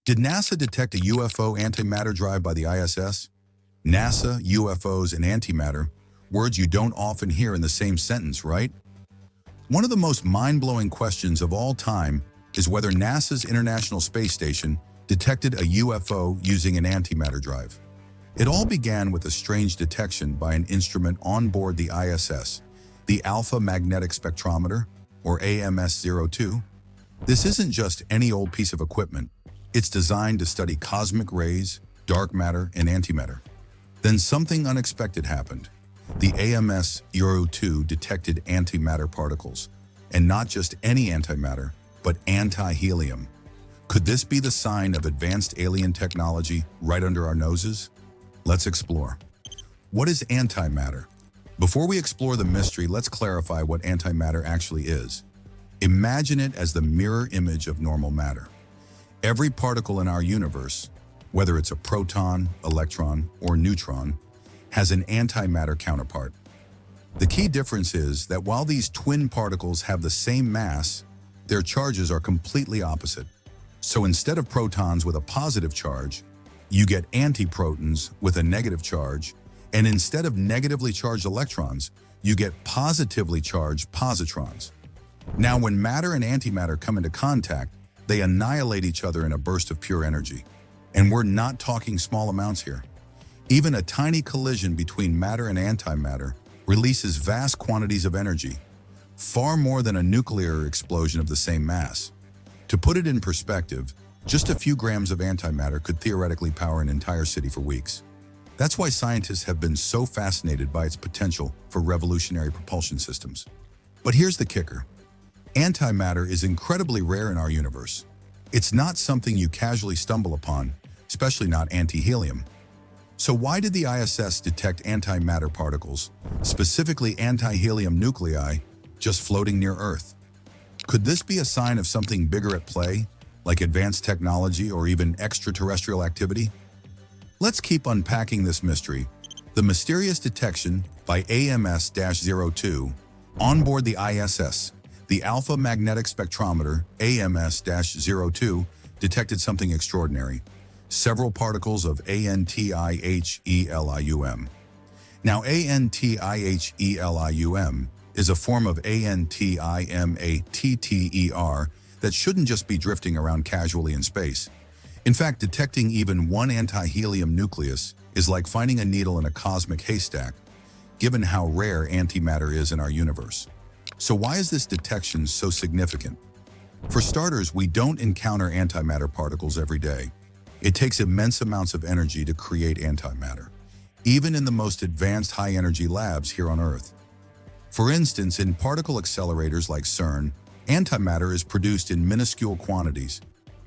Did NASA detect a UFO antimatter drive by the ISS? NASA, UFOs, and antimatter, words you don't often hear in the same sentence, right? One of the most mind-blowing questions of all time is whether NASA's International Space Station detected a UFO using an antimatter drive. It all began with a strange detection by an instrument on board the ISS, the Alpha Magnetic Spectrometer, or AMS-02. This isn't just any old piece of equipment. It's designed to study cosmic rays, dark matter, and antimatter. Then something unexpected happened. The AMS-02 detected antimatter particles, and not just any antimatter, but anti-helium. Could this be the sign of advanced alien technology right under our noses? Let's explore. What is antimatter? Before we explore the mystery, let's clarify what antimatter actually is. Imagine it as the mirror image of normal matter. Every particle in our universe, whether it's a proton, electron, or neutron, has an antimatter counterpart. The key difference is that while these twin particles have the same mass, their charges are completely opposite. So instead of protons with a positive charge, you get antiprotons with a negative charge, and instead of negatively charged electrons, you get positively charged positrons. Now, when matter and antimatter come into contact, they annihilate each other in a burst of pure energy. And we're not talking small amounts here. Even a tiny collision between matter and antimatter releases vast quantities of energy, far more than a nuclear explosion of the same mass. To put it in perspective, just a few grams of antimatter could theoretically power an entire city for weeks. That's why scientists have been so fascinated by its potential for revolutionary propulsion systems. But here's the kicker. Antimatter is incredibly rare in our universe. It's not something you casually stumble upon, especially not anti-helium. So why did the ISS detect antimatter particles, specifically anti-helium nuclei, just floating near Earth? Could this be a sign of something bigger at play, like advanced technology or even extraterrestrial activity? Let's keep unpacking this mystery. The mysterious detection by AMS-02 on board the ISS, the Alpha Magnetic Spectrometer, AMS-02, detected something extraordinary. Several particles of ANTIHELIUM. Now, ANTIHELIUM is a form of ANTIMATTER that shouldn't just be drifting around casually in space. In fact, detecting even one anti-helium nucleus is like finding a needle in a cosmic haystack, given how rare antimatter is in our universe. So why is this detection so significant? For starters, we don't encounter antimatter particles every day. It takes immense amounts of energy to create antimatter, even in the most advanced high-energy labs here on Earth. For instance, in particle accelerators like CERN, antimatter is produced in minuscule quantities,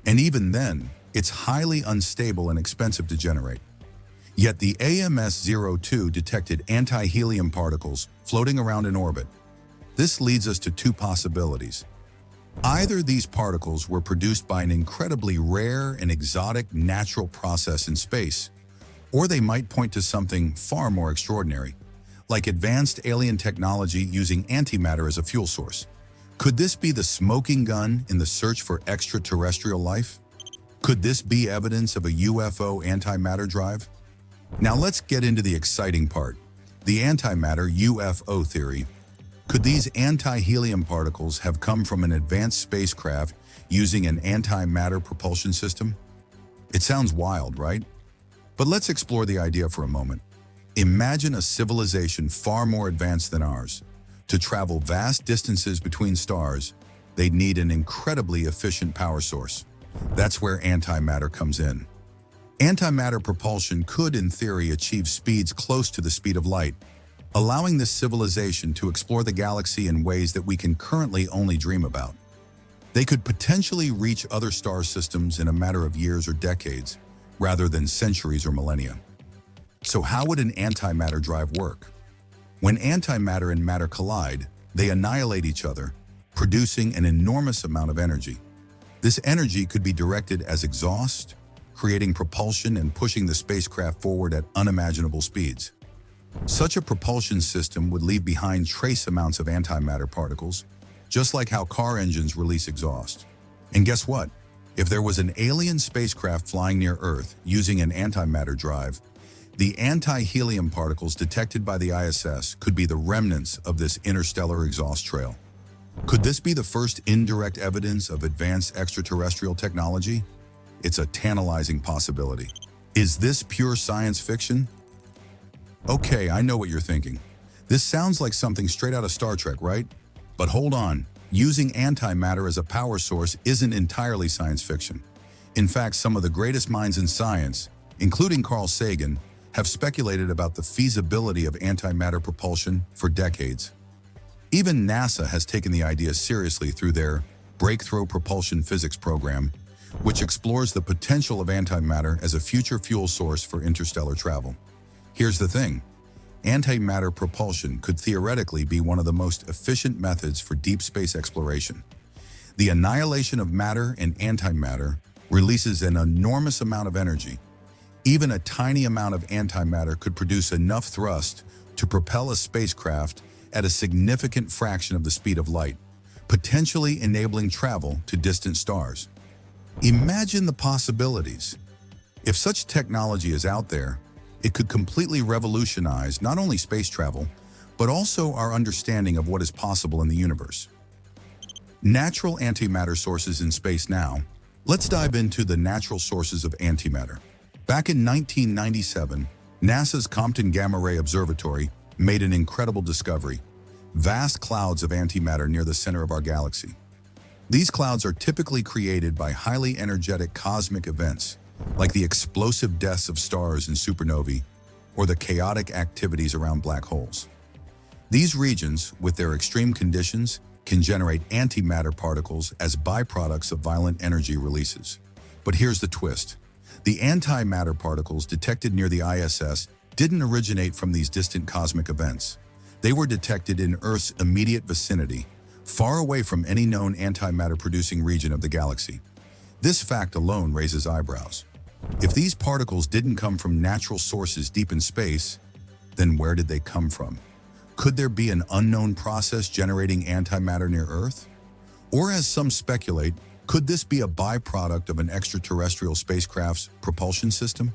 and even then, it's highly unstable and expensive to generate. Yet the AMS-02 detected anti-helium particles floating around in orbit. This leads us to two possibilities. Either these particles were produced by an incredibly rare and exotic natural process in space, or they might point to something far more extraordinary, like advanced alien technology using antimatter as a fuel source. Could this be the smoking gun in the search for extraterrestrial life? Could this be evidence of a UFO antimatter drive? Now let's get into the exciting part, the antimatter UFO theory. Could these anti-helium particles have come from an advanced spacecraft using an antimatter propulsion system? It sounds wild, right? But let's explore the idea for a moment. Imagine a civilization far more advanced than ours. To travel vast distances between stars, they'd need an incredibly efficient power source. That's where antimatter comes in. Antimatter propulsion could, in theory, achieve speeds close to the speed of light, allowing this civilization to explore the galaxy in ways that we can currently only dream about. They could potentially reach other star systems in a matter of years or decades, rather than centuries or millennia. So how would an antimatter drive work? When antimatter and matter collide, they annihilate each other, producing an enormous amount of energy. This energy could be directed as exhaust, creating propulsion and pushing the spacecraft forward at unimaginable speeds. Such a propulsion system would leave behind trace amounts of antimatter particles, just like how car engines release exhaust. And guess what? If there was an alien spacecraft flying near Earth using an antimatter drive, the anti-helium particles detected by the ISS could be the remnants of this interstellar exhaust trail. Could this be the first indirect evidence of advanced extraterrestrial technology? It's a tantalizing possibility. Is this pure science fiction? Okay, I know what you're thinking. This sounds like something straight out of Star Trek, right? But hold on, using antimatter as a power source isn't entirely science fiction. In fact, some of the greatest minds in science, including Carl Sagan, have speculated about the feasibility of antimatter propulsion for decades. Even NASA has taken the idea seriously through their Breakthrough Propulsion Physics program, which explores the potential of antimatter as a future fuel source for interstellar travel. Here's the thing. Antimatter propulsion could theoretically be one of the most efficient methods for deep space exploration. The annihilation of matter and antimatter releases an enormous amount of energy. Even a tiny amount of antimatter could produce enough thrust to propel a spacecraft at a significant fraction of the speed of light, potentially enabling travel to distant stars. Imagine the possibilities. If such technology is out there, it could completely revolutionize not only space travel, but also our understanding of what is possible in the universe. Natural antimatter sources in space now. Let's dive into the natural sources of antimatter. Back in 1997, NASA's Compton Gamma Ray Observatory made an incredible discovery: vast clouds of antimatter near the center of our galaxy. These clouds are typically created by highly energetic cosmic events, like the explosive deaths of stars in supernovae or the chaotic activities around black holes. These regions, with their extreme conditions, can generate antimatter particles as byproducts of violent energy releases. But here's the twist. The antimatter particles detected near the ISS didn't originate from these distant cosmic events. They were detected in Earth's immediate vicinity, far away from any known antimatter-producing region of the galaxy. This fact alone raises eyebrows. If these particles didn't come from natural sources deep in space, then where did they come from? Could there be an unknown process generating antimatter near Earth? Or, as some speculate, could this be a byproduct of an extraterrestrial spacecraft's propulsion system?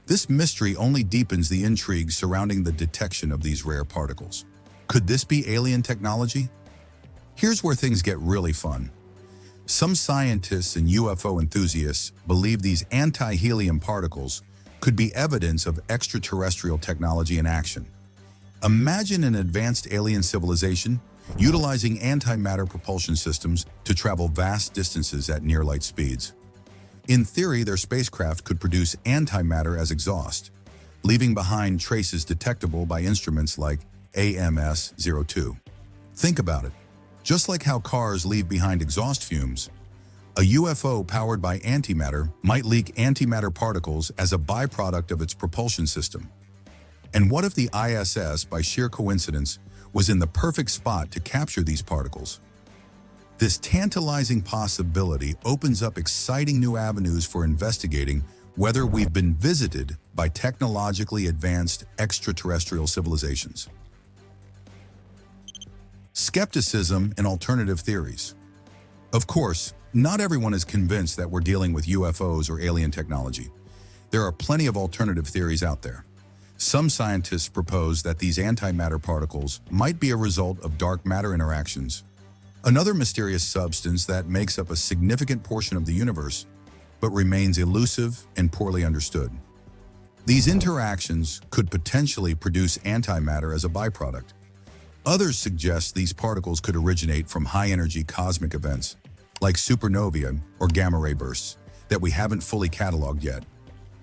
This mystery only deepens the intrigue surrounding the detection of these rare particles. Could this be alien technology? Here's where things get really fun. Some scientists and UFO enthusiasts believe these anti-helium particles could be evidence of extraterrestrial technology in action. Imagine an advanced alien civilization utilizing antimatter propulsion systems to travel vast distances at near-light speeds. In theory, their spacecraft could produce antimatter as exhaust, leaving behind traces detectable by instruments like AMS-02. Think about it. Just like how cars leave behind exhaust fumes, a UFO powered by antimatter might leak antimatter particles as a byproduct of its propulsion system. And what if the ISS, by sheer coincidence, was in the perfect spot to capture these particles? This tantalizing possibility opens up exciting new avenues for investigating whether we've been visited by technologically advanced extraterrestrial civilizations. Skepticism and alternative theories. Of course, not everyone is convinced that we're dealing with UFOs or alien technology. There are plenty of alternative theories out there. Some scientists propose that these antimatter particles might be a result of dark matter interactions, another mysterious substance that makes up a significant portion of the universe, but remains elusive and poorly understood. These interactions could potentially produce antimatter as a byproduct. Others suggest these particles could originate from high-energy cosmic events, like supernovae or gamma-ray bursts, that we haven't fully cataloged yet.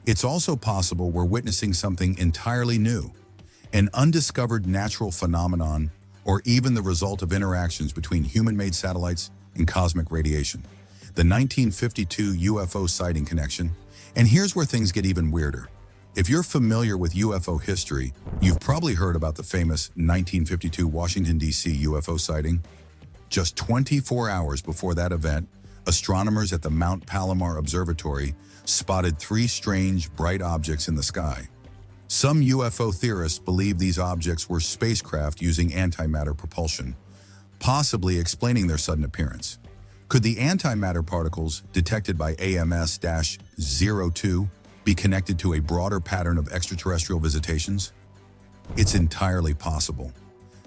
It's also possible we're witnessing something entirely new, an undiscovered natural phenomenon, or even the result of interactions between human-made satellites and cosmic radiation. The 1952 UFO sighting connection. And here's where things get even weirder. If you're familiar with UFO history, you've probably heard about the famous 1952 Washington, D.C. UFO sighting. Just 24 hours before that event, astronomers at the Mount Palomar Observatory spotted 3 strange, bright objects in the sky. Some UFO theorists believe these objects were spacecraft using antimatter propulsion, possibly explaining their sudden appearance. Could the antimatter particles detected by AMS-02 be connected to a broader pattern of extraterrestrial visitations? It's entirely possible.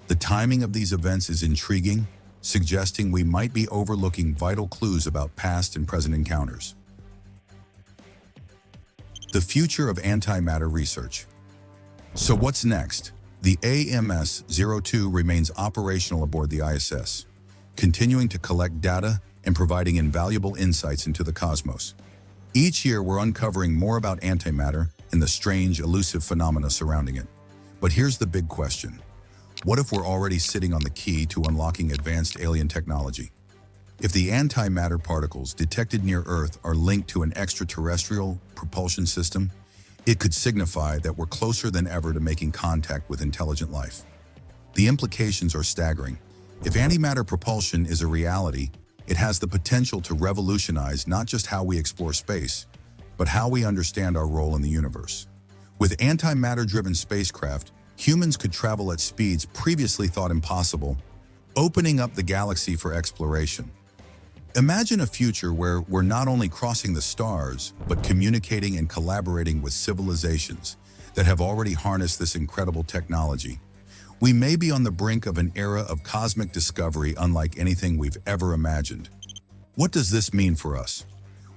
The timing of these events is intriguing, suggesting we might be overlooking vital clues about past and present encounters. The future of antimatter research. So what's next? The AMS-02 remains operational aboard the ISS, continuing to collect data and providing invaluable insights into the cosmos. Each year, we're uncovering more about antimatter and the strange, elusive phenomena surrounding it. But here's the big question. What if we're already sitting on the key to unlocking advanced alien technology? If the antimatter particles detected near Earth are linked to an extraterrestrial propulsion system, it could signify that we're closer than ever to making contact with intelligent life. The implications are staggering. If antimatter propulsion is a reality, it has the potential to revolutionize not just how we explore space, but how we understand our role in the universe. With antimatter-driven spacecraft, humans could travel at speeds previously thought impossible, opening up the galaxy for exploration. Imagine a future where we're not only crossing the stars, but communicating and collaborating with civilizations that have already harnessed this incredible technology. We may be on the brink of an era of cosmic discovery unlike anything we've ever imagined. What does this mean for us?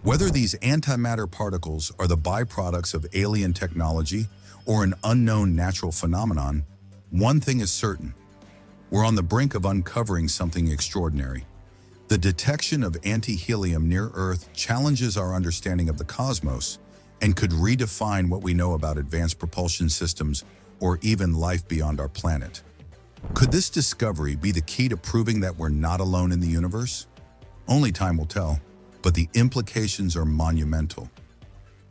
Whether these antimatter particles are the byproducts of alien technology or an unknown natural phenomenon, one thing is certain. We're on the brink of uncovering something extraordinary. The detection of anti-helium near Earth challenges our understanding of the cosmos and could redefine what we know about advanced propulsion systems or even life beyond our planet. Could this discovery be the key to proving that we're not alone in the universe? Only time will tell, but the implications are monumental.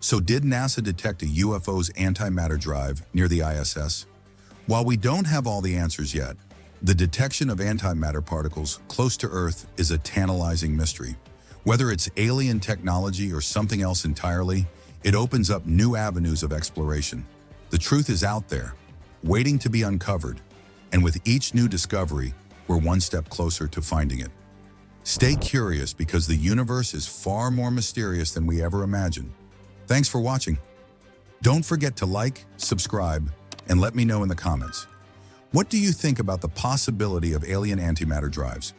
So did NASA detect a UFO's antimatter drive near the ISS? While we don't have all the answers yet, the detection of antimatter particles close to Earth is a tantalizing mystery. Whether it's alien technology or something else entirely, it opens up new avenues of exploration. The truth is out there, waiting to be uncovered, and with each new discovery, we're one step closer to finding it. Stay curious because the universe is far more mysterious than we ever imagined. Thanks for watching. Don't forget to like, subscribe, and let me know in the comments. What do you think about the possibility of alien antimatter drives?